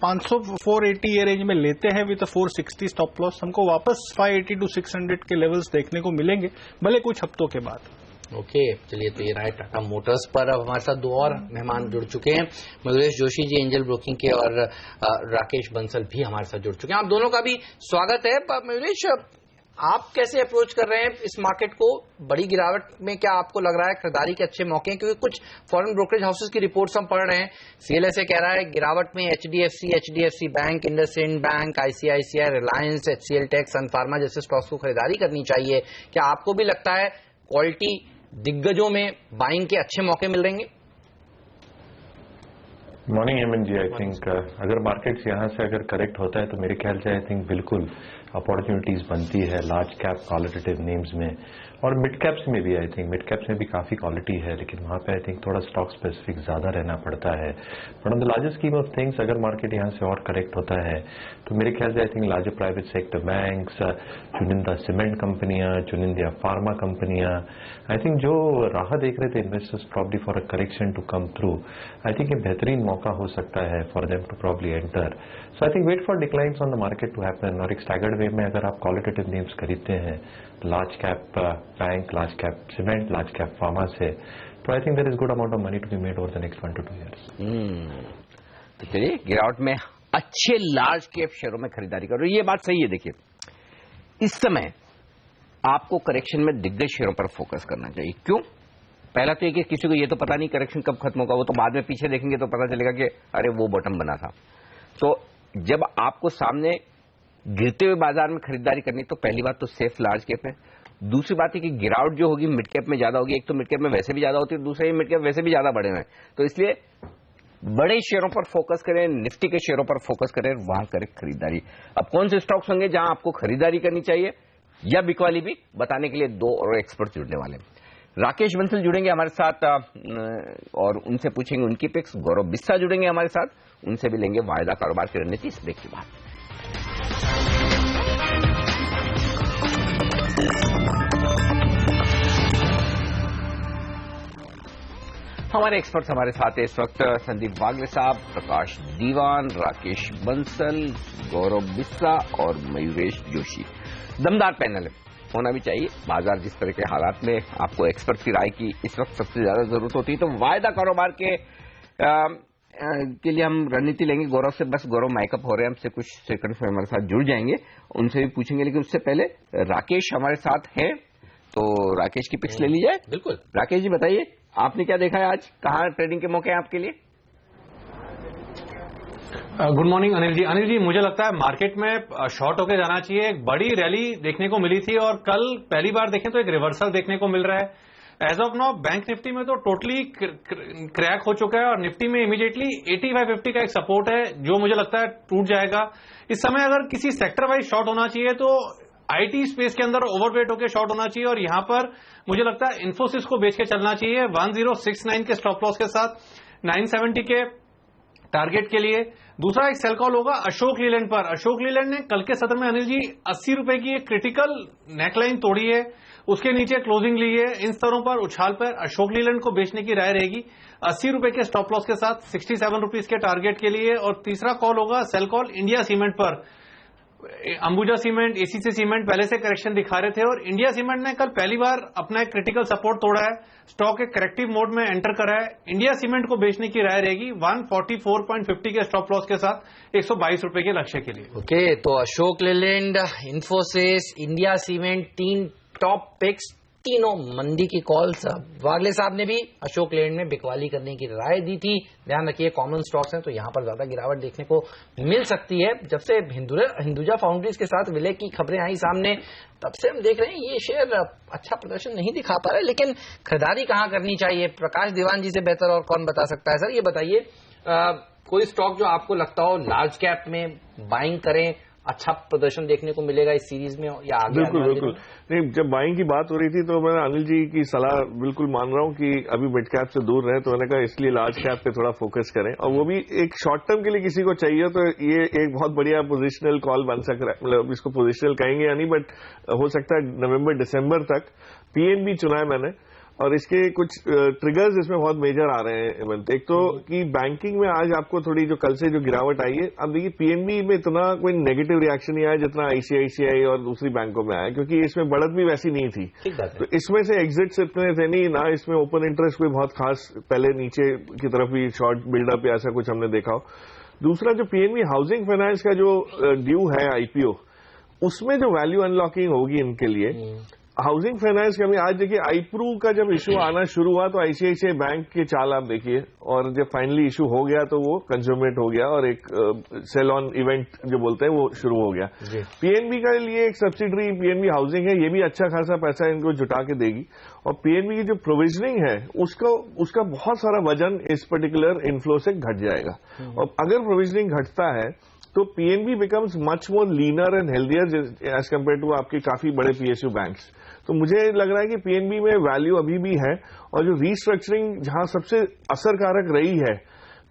500-480 ये रेंज में लेते हैं विद 460 स्टॉप लॉस, हमको वापस 580-600 के लेवल्स देखने को मिलेंगे, भले कुछ हफ्तों के बाद। ओके, चलिए, तो ये रहा है टाटा मोटर्स पर। अब हमारे साथ 2 और मेहमान जुड़ चुके हैं, मयूरेश जोशी जी एंजल ब्रोकिंग के, और राकेश बंसल भी हमारे साथ जुड़ चुके हैं। आप दोनों का भी स्वागत है। मयूरेश, आप कैसे अप्रोच कर रहे हैं इस मार्केट को? बड़ी गिरावट में क्या आपको लग रहा है खरीदारी के अच्छे मौके हैं? क्योंकि कुछ फॉरेन ब्रोकरेज हाउसेस की रिपोर्ट्स हम पढ़ रहे हैं, CLSA कह रहा है गिरावट में HDFC Bank, IndusInd Bank, ICICI, Reliance, HCL Tech, Sun Pharma जैसे स्टॉक्स को खरीदारी करनी चाहिए। क्या आपको भी लगता है क्वालिटी दिग्गजों में बाइंग के अच्छे मौके मिल रहेंगे? Morning Hemant ji, I think अगर मार्केट्स यहाँ से अगर करेक्ट होता है तो मेरे ख्याल से आई थिंक बिल्कुल अपॉर्चुनिटीज बनती है लार्ज कैप क्वालिटेटिव नेम्स में, और मिड कैप्स में भी। आई थिंक मिड कैप्स में भी काफी क्वालिटी है, लेकिन वहां पे आई थिंक थोड़ा स्टॉक स्पेसिफिक ज्यादा रहना पड़ता है। But on the largest scheme of things अगर मार्केट यहाँ से और करेक्ट होता है तो मेरे ख्याल से I think larger private sector banks, चुनिंदा सीमेंट कंपनियां, चुनिंदा फार्मा कंपनियां, आई थिंक जो राह देख रहे थे investors probably for a correction to come through, I think ये बेहतरीन मौका हो सकता है for them to probably enter. So I think wait for declines on the market to happen, और एक स्टैगर्ड वे में अगर आप क्वालिटेटिव नेम्स खरीदते हैं large cap bank, large cap cement, large cap pharma से, तो I think there is good amount of money to be made over the next 1 to 2 years। तो चलिए, गिरावट में अच्छे लार्ज कैप शेयरों में खरीदारी करो, ये बात सही है। देखिए, इस समय आपको करेक्शन में दिग्गज शेयरों पर फोकस करना चाहिए। क्यों? पहला तो ये कि किसी को ये तो पता नहीं करेक्शन कब खत्म होगा, वो तो बाद में पीछे देखेंगे तो पता चलेगा कि अरे वो बॉटम बना था। तो जब आपको सामने गिरते हुए बाजार में खरीदारी करनी, तो पहली बात तो सेफ लार्ज कैप है। दूसरी बात है कि गिरावट जो होगी मिड कैप में ज्यादा होगी। एक तो मिड कैप में वैसे भी ज्यादा होती है, दूसरा ये मिड कैप वैसे भी ज्यादा बढ़े हुए हैं, तो इसलिए बड़े शेयरों पर फोकस करें, निफ्टी के शेयरों पर फोकस करें, वहां करें खरीदारी। अब कौन से स्टॉक्स होंगे जहां आपको खरीदारी करनी चाहिए या बिकवाली भी, बताने के लिए दो और एक्सपर्ट जुड़ने वाले हैं। राकेश बंसल जुड़ेंगे हमारे साथ और उनसे पूछेंगे उनकी पिक्स। गौरव बिस्सा जुड़ेंगे हमारे साथ, उनसे भी लेंगे वायदा कारोबार की रणनीति इस ब्रेक के बाद। हमारे एक्सपर्ट्स हमारे साथ है इस वक्त संदीप वागले साहब, प्रकाश दीवान, राकेश बंसल, गौरव बिस्सा और मयूरेश जोशी। दमदार पैनल है, होना भी चाहिए। बाजार जिस तरह के हालात में आपको एक्सपर्ट्स की राय की इस वक्त सबसे ज्यादा जरूरत होती है, तो वायदा कारोबार के लिए हम रणनीति लेंगे गौरव से। बस गौरव माइकअप हो रहे हैं, हमसे कुछ सेकंड्स में हमारे साथ जुड़ जाएंगे, उनसे भी पूछेंगे। लेकिन उससे पहले राकेश हमारे साथ है, तो राकेश की पिक्स ले ली जाए। बिल्कुल राकेश जी बताइए, आपने क्या देखा है आज, कहाँ ट्रेडिंग के मौके हैं आपके लिए? गुड मॉर्निंग अनिल जी। अनिल जी, मुझे लगता है मार्केट में शॉर्ट होकर जाना चाहिए। एक बड़ी रैली देखने को मिली थी और कल पहली बार देखें तो एक रिवर्सल देखने को मिल रहा है। As of now bank Nifty में तो टोटली क्रैक हो चुका है और निफ्टी में इमीडिएटली 8550 का एक सपोर्ट है जो मुझे लगता है टूट जाएगा। इस समय अगर किसी सेक्टर वाइज शॉर्ट होना चाहिए तो आईटी स्पेस के अंदर ओवरवेट होकर शॉर्ट होना चाहिए और यहां पर मुझे लगता है इन्फोसिस को बेच के चलना चाहिए 1069 के स्टॉप लॉस के साथ 970 के टारगेट के लिए। दूसरा एक सेल कॉल होगा अशोक लीलैंड पर। अशोक लीलैंड ने कल के सत्र में अनिल जी 80 रुपए की एक क्रिटिकल नेकलाइन तोड़ी है, उसके नीचे क्लोजिंग ली है। इन स्तरों पर उछाल पर अशोक लीलैंड को बेचने की राय रहेगी 80 रुपए के स्टॉप लॉस के साथ 67 रुपीज के टारगेट के लिए। और तीसरा कॉल होगा सेल कॉल इंडिया सीमेंट पर। अंबुजा सीमेंट, एसीसी सीमेंट पहले से करेक्शन दिखा रहे थे और इंडिया सीमेंट ने कल पहली बार अपना एक क्रिटिकल सपोर्ट तोड़ा है, स्टॉक एक करेक्टिव मोड में एंटर करा है। इंडिया सीमेंट को बेचने की राय रहेगी 144.50 के स्टॉप लॉस के साथ 122 रुपए के लक्ष्य के लिए। ओके, तो Ashok Leyland, Infosys, India cement, 3 top picks, तीनों मंदी की कॉल्स। वागले साहब ने भी अशोक लीलैंड में बिकवाली करने की राय दी थी। ध्यान रखिए कॉमन स्टॉक्स हैं तो यहां पर ज्यादा गिरावट देखने को मिल सकती है। जब से हिंदुजा फाउंड्रीज के साथ विलय की खबरें आई सामने, तब से हम देख रहे हैं ये शेयर अच्छा प्रदर्शन नहीं दिखा पा रहे। लेकिन खरीदारी कहां करनी चाहिए, प्रकाश दीवान जी से बेहतर और कौन बता सकता है। सर ये बताइए, कोई स्टॉक जो आपको लगता हो लार्ज कैप में बाइंग करें, अच्छा प्रदर्शन देखने को मिलेगा इस सीरीज में या आगे? बिल्कुल। नहीं, जब बाइंग की बात हो रही थी तो मैं अनिल जी की सलाह बिल्कुल मान रहा हूं कि अभी मिड कैप से दूर रहे, तो मैंने कहा इसलिए लार्ज कैप पे थोड़ा फोकस करें और वो भी एक शॉर्ट टर्म के लिए किसी को चाहिए तो ये एक बहुत बढ़िया पोजिशनल कॉल बन सकता है। मतलब इसको पोजिशनल कहेंगे या नहीं, बट हो सकता है नवंबर दिसंबर तक। पीएनबी चुना है मैंने और इसके कुछ ट्रिगर्स इसमें बहुत मेजर आ रहे हैं हेमंत। एक तो कि बैंकिंग में आज आपको थोड़ी जो कल से जो गिरावट आई है, अब देखिए पीएनबी में इतना कोई नेगेटिव रिएक्शन नहीं आया जितना आईसीआईसीआई और दूसरी बैंकों में आया, क्योंकि इसमें बढ़त भी वैसी नहीं थी। तो इसमें से एग्जिट्स इतने थे नहीं ना, इसमें ओपन इंटरेस्ट कोई बहुत खास पहले नीचे की तरफ भी शॉर्ट बिल्डअप या ऐसा कुछ हमने देखा हो। दूसरा जो पीएनबी हाउसिंग फाइनेंस का जो ड्यू है आईपीओ, उसमें जो वैल्यू अनलॉकिंग होगी इनके लिए हाउसिंग फाइनेंस का भी। आज देखिए आईप्रूव का जब इशू आना शुरू हुआ तो आईसीआईसीआई बैंक के चाल आप देखिए, और जब फाइनली इशू हो गया तो वो कंज्यूमेट हो गया और एक सेल ऑन इवेंट जो बोलते हैं वो शुरू हो गया। पीएनबी का लिए एक सब्सिडरी पीएनबी हाउसिंग है, ये भी अच्छा खासा पैसा इनको जुटा के देगी। और पीएनबी की जो प्रोविजनिंग है उसका बहुत सारा वजन इस पर्टिकुलर इनफ्लो से घट जाएगा। और अगर प्रोविजनिंग घटता है तो PNB becomes much more leaner and healthier as compare to आपके काफी बड़े पीएसयू बैंक्स। तो मुझे लग रहा है कि पीएनबी में वैल्यू अभी भी है और जो रीस्ट्रक्चरिंग जहां सबसे असरकारक रही है,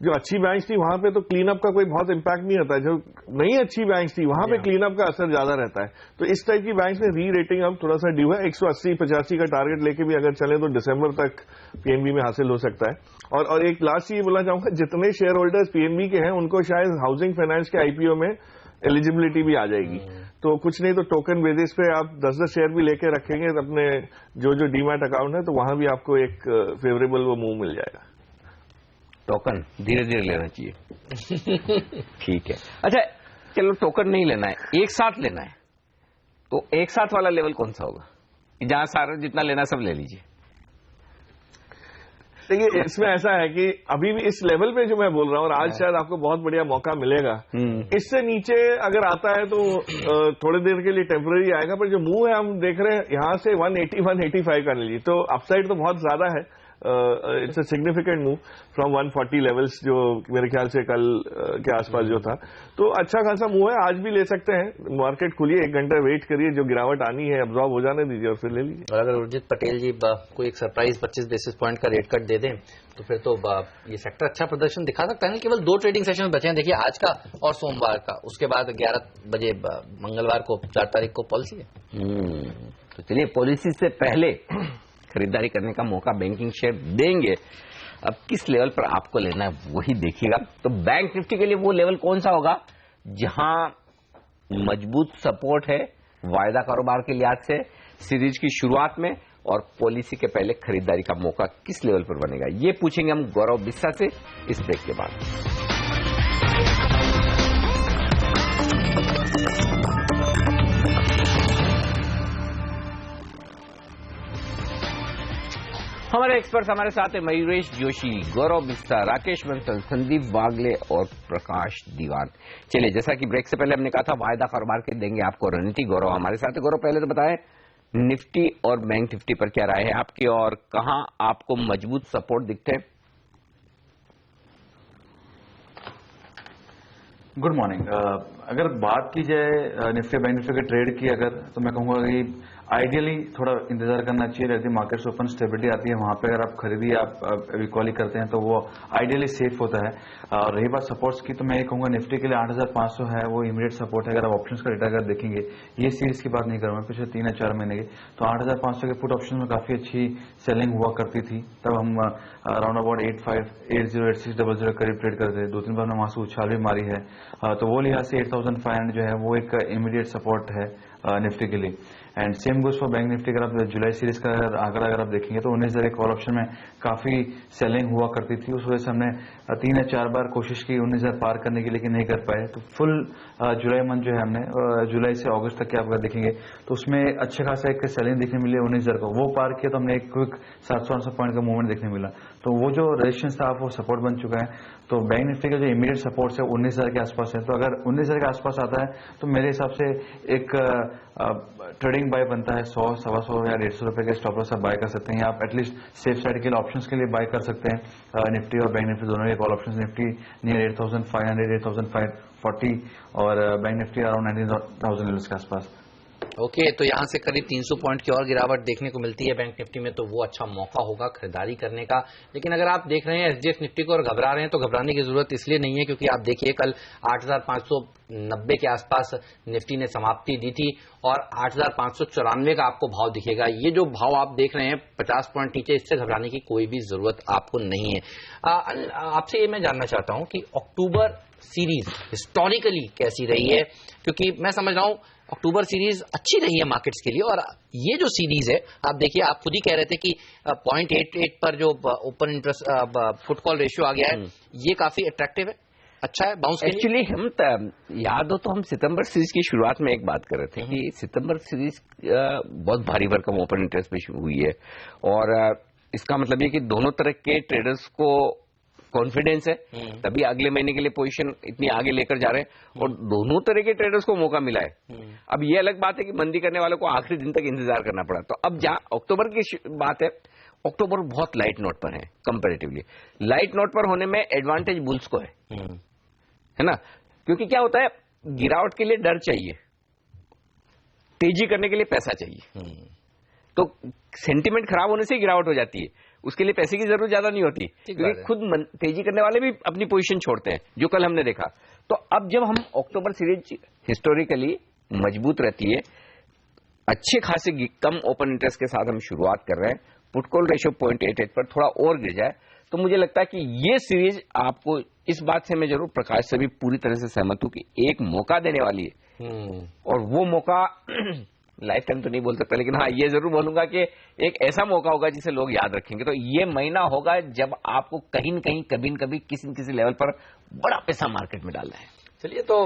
जो अच्छी बैंक्स थी वहां पे तो क्लीनअप का कोई बहुत इंपैक्ट नहीं होता है, जो नहीं अच्छी बैंक्स थी वहां पे क्लीनअप का असर ज्यादा रहता है। तो इस टाइप की बैंक्स में री रेटिंग अब थोड़ा सा ड्यू है। 180-85 का टारगेट लेके भी अगर चले तो दिसंबर तक पीएनबी में हासिल हो सकता है। और एक लास्ट चीज बोलना चाहूंगा, जितने शेयर होल्डर्स पीएनबी के हैं उनको शायद हाउसिंग फाइनेंस के आईपीओ में एलिजिबिलिटी भी आ जाएगी। तो कुछ नहीं तो टोकन बेसिस पे आप 10-10 शेयर भी लेके रखेंगे तो अपने जो डीमैट अकाउंट है तो वहां भी आपको एक फेवरेबल वो मूव मिल जाएगा। टोकन धीरे धीरे लेना चाहिए। ठीक है, अच्छा चलो टोकन नहीं लेना है, एक साथ लेना है, तो एक साथ वाला लेवल कौन सा होगा? जहां सारा जितना लेना सब ले लीजिए। देखिए इसमें ऐसा है कि अभी भी इस लेवल पे जो मैं बोल रहा हूँ, और आज शायद आपको बहुत बढ़िया मौका मिलेगा। इससे नीचे अगर आता है तो थोड़ी देर के लिए टेम्पररी आएगा, पर जो मूव है हम देख रहे हैं यहाँ से 180 185 का लीजिए, तो अपसाइड तो बहुत ज्यादा है। It's a significant move from 140 levels जो मेरे ख्याल से कल के आसपास जो था, तो अच्छा खासा मूव है। आज भी ले सकते हैं, मार्केट खुलिए, 1 घंटा वेट करिए, जो गिरावट आनी है अब्जॉर्ब हो जाने दीजिए और फिर ले लीजिए। और अगर उर्जित पटेल जी कोई एक सरप्राइज 25 बेसिस पॉइंट का रेट कट दे दें तो फिर तो ये सेक्टर अच्छा प्रदर्शन दिखा सकता है। केवल 2 ट्रेडिंग सेशन बचे हैं, देखिए आज का और सोमवार का, उसके बाद 11 बजे मंगलवार को 4 तारीख को पॉलिसी है। तो चलिए पॉलिसी से पहले खरीदारी करने का मौका बैंकिंग शेयर देंगे। अब किस लेवल पर आपको लेना है वही देखिएगा। तो बैंक निफ्टी के लिए वो लेवल कौन सा होगा जहां मजबूत सपोर्ट है वायदा कारोबार के लिहाज से सीरीज की शुरुआत में, और पॉलिसी के पहले खरीदारी का मौका किस लेवल पर बनेगा, ये पूछेंगे हम गौरव बिस्सा से इस ब्रेक के बाद। हमारे एक्सपर्ट्स हमारे साथ है मयूरेश जोशी, गौरव बिस्सा, राकेश बंसल, संदीप वागले और प्रकाश दीवान। चलिए, जैसा कि ब्रेक से पहले हमने कहा था वायदा कारोबार के देंगे आपको रणनीति। गौरव हमारे साथ है। गौरव, पहले तो बताएं निफ्टी और बैंक निफ्टी पर क्या राय है आपकी, और कहां आपको मजबूत सपोर्ट दिखते हैं? Good morning. अगर बात की जाए निफ्टी बैंक निफ्टी के ट्रेड की, अगर तो मैं कहूंगा कि आइडियली थोड़ा इंतजार करना चाहिए। रहती मार्केट्स ओपन स्टेबिलिटी आती है, वहां पे अगर आप खरीदी आप इक्वली करते हैं तो वो आइडियली सेफ होता है। और रही बात सपोर्ट्स की, तो मैं ये कहूंगा निफ्टी के लिए 8500 है वो इमीडिएट सपोर्ट है। अगर आप ऑप्शंस का डेटा अगर देखेंगे, ये सीरीज की बात नहीं करूंगा, पिछले 3 या 4 महीने के, तो 8500 के पुट ऑप्शन में काफी अच्छी सेलिंग हुआ करती थी। तब हम अराउंड अबाउट 80 8600 करीब ट्रेड करते थे। 2-3 बार में वहां से उछाल भी मारी है, तो वो लिहाज से 8500 जो है वो एक इमीडिएट सपोर्ट है निफ्टी के लिए। And same goes for bank Nifty. अगर आप जुलाई सीरीज का आंकड़ा अगर आप देखेंगे तो 19,000 कॉल ऑप्शन में काफी सेलिंग हुआ करती थी। उस वजह से हमने 3 या 4 बार कोशिश की 19,000 पार करने की, लेकिन नहीं कर पाए। तो फुल जुलाई मंथ जो है हमने जुलाई से अगस्त तक के आप अगर देखेंगे तो उसमें अच्छे खासा एक सेलिंग देखने मिली 19,000 को। वो पार किया तो हमने एक क्विक 700-800 पॉइंट का मूवमेंट देखने मिला। तो वो जो रेजिस्टेंस था वो सपोर्ट बन चुका है। तो बैंक निफ्टी का जो इमीडिएट सपोर्ट है 19,000 के आसपास है। तो अगर 19,000 के आसपास आता है तो मेरे हिसाब से एक ट्रेडिंग बाय बनता है। 100, 125 या 150 रुपए के स्टॉप लॉस आप बाय कर सकते हैं, या आप एटलीस्ट सेफ साइड के लिए ऑप्शंस के लिए बाय कर सकते हैं निफ्टी और बैंक निफ्टी दोनों के कॉल ऑप्शंस। निफ्टी नियर 8,500, 8,540 और बैंक निफ्टी अराउंड 19,000 लेवल्स के आसपास। ओके, तो यहां से करीब 300 पॉइंट की और गिरावट देखने को मिलती है बैंक निफ्टी में, तो वो अच्छा मौका होगा खरीदारी करने का। लेकिन अगर आप देख रहे हैं एसडीएक्स निफ्टी को और घबरा रहे हैं, तो घबराने की जरूरत इसलिए नहीं है क्योंकि आप देखिए कल 8,590 के आसपास निफ्टी ने समाप्ति दी थी और 8,594 का आपको भाव दिखेगा। ये जो भाव आप देख रहे हैं 50 पॉइंट नीचे, इससे घबराने की कोई भी जरूरत आपको नहीं है। आपसे ये मैं जानना चाहता हूं कि अक्टूबर सीरीज हिस्टोरिकली कैसी रही है, क्योंकि मैं समझ रहा हूं अक्टूबर सीरीज अच्छी रही है मार्केट्स के लिए, और ये जो सीरीज है आप देखिए, आप खुद ही कह रहे थे कि 0.88 पर जो open interest put call ratio आ गया है, ये काफी अट्रैक्टिव है, अच्छा है बाउंस। एक्चुअली हम याद हो तो हम सितंबर सीरीज की शुरुआत में एक बात कर रहे थे कि सितंबर सीरीज बहुत भारी भरकम ओपन इंटरेस्ट पे शुरू हुई है, और इसका मतलब ये कि दोनों तरह के ट्रेडर्स को कॉन्फिडेंस है, तभी अगले महीने के लिए पोजीशन इतनी आगे लेकर जा रहे हैं, और दोनों तरह के ट्रेडर्स को मौका मिला है। अब ये अलग बात है कि मंदी करने वालों को आखिरी दिन तक इंतजार करना पड़ा। तो अब जहां अक्टूबर की बात है, अक्टूबर बहुत लाइट नोट पर है, कंपैरेटिवली लाइट नोट पर होने में एडवांटेज बुल्स को है ना, क्योंकि क्या होता है, गिरावट के लिए डर चाहिए, तेजी करने के लिए पैसा चाहिए। तो सेंटिमेंट खराब होने से गिरावट हो जाती है, उसके लिए पैसे की जरूरत ज्यादा नहीं होती, क्योंकि खुद तेजी करने वाले भी अपनी पोजीशन छोड़ते हैं, जो कल हमने देखा। तो अब जब हम अक्टूबर सीरीज हिस्टोरिकली मजबूत रहती है, अच्छे खासे कम ओपन इंटरेस्ट के साथ हम शुरुआत कर रहे हैं, पुट कॉल रेशियो 0.88 पर थोड़ा और गिर जाए, तो मुझे लगता है कि ये सीरीज आपको, इस बात से मैं जरूर प्रकाश से भी पूरी तरह से सहमत हूं कि एक मौका देने वाली है, और वो मौका लाइफ टाइम तो नहीं बोल सकता, लेकिन हाँ ये जरूर बोलूंगा कि एक ऐसा मौका होगा जिसे लोग याद रखेंगे। तो ये महीना होगा जब आपको कहीं न कहीं, कभी न कभी, किसी न किसी लेवल पर बड़ा पैसा मार्केट में डालना है। चलिए, तो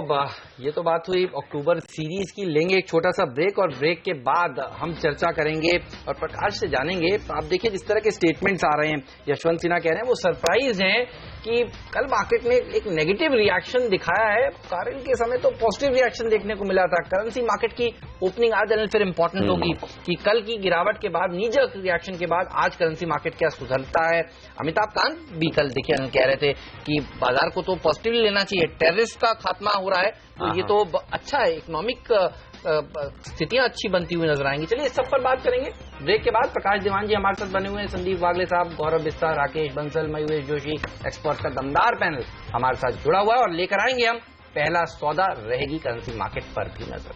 ये तो बात हुई अक्टूबर सीरीज की। लेंगे एक छोटा सा ब्रेक और ब्रेक के बाद हम चर्चा करेंगे और प्रकाश से जानेंगे। तो आप देखिए जिस तरह के स्टेटमेंट्स आ रहे हैं, यशवंत सिन्हा कह रहे हैं वो सरप्राइज हैं कि कल मार्केट में एक नेगेटिव रिएक्शन दिखाया है, कारण के समय तो पॉजिटिव रिएक्शन देखने को मिला था। करेंसी मार्केट की ओपनिंग आज फिर इंपॉर्टेंट होगी कि कल की गिरावट के बाद, नीजक रिएक्शन के बाद आज करेंसी मार्केट क्या सुधरता है। अमिताभ कांत भी कल देखिए कह रहे थे कि बाजार को तो पॉजिटिवली लेना चाहिए, टेररिस्ट का खात्मा हो रहा है, तो ये तो अच्छा है, इकोनॉमिक स्थितियां अच्छी बनती हुई नजर आएंगी। चलिए इस सब पर बात करेंगे ब्रेक के बाद। प्रकाश दीवान जी हमारे साथ बने हुए हैं, संदीप वागले साहब, गौरव बिस्ता, राकेश बंसल, मयूरेश जोशी, एक्सपर्ट का दमदार पैनल हमारे साथ जुड़ा हुआ है और लेकर आएंगे हम पहला सौदा रहेगी करेंसी मार्केट पर भी नजर।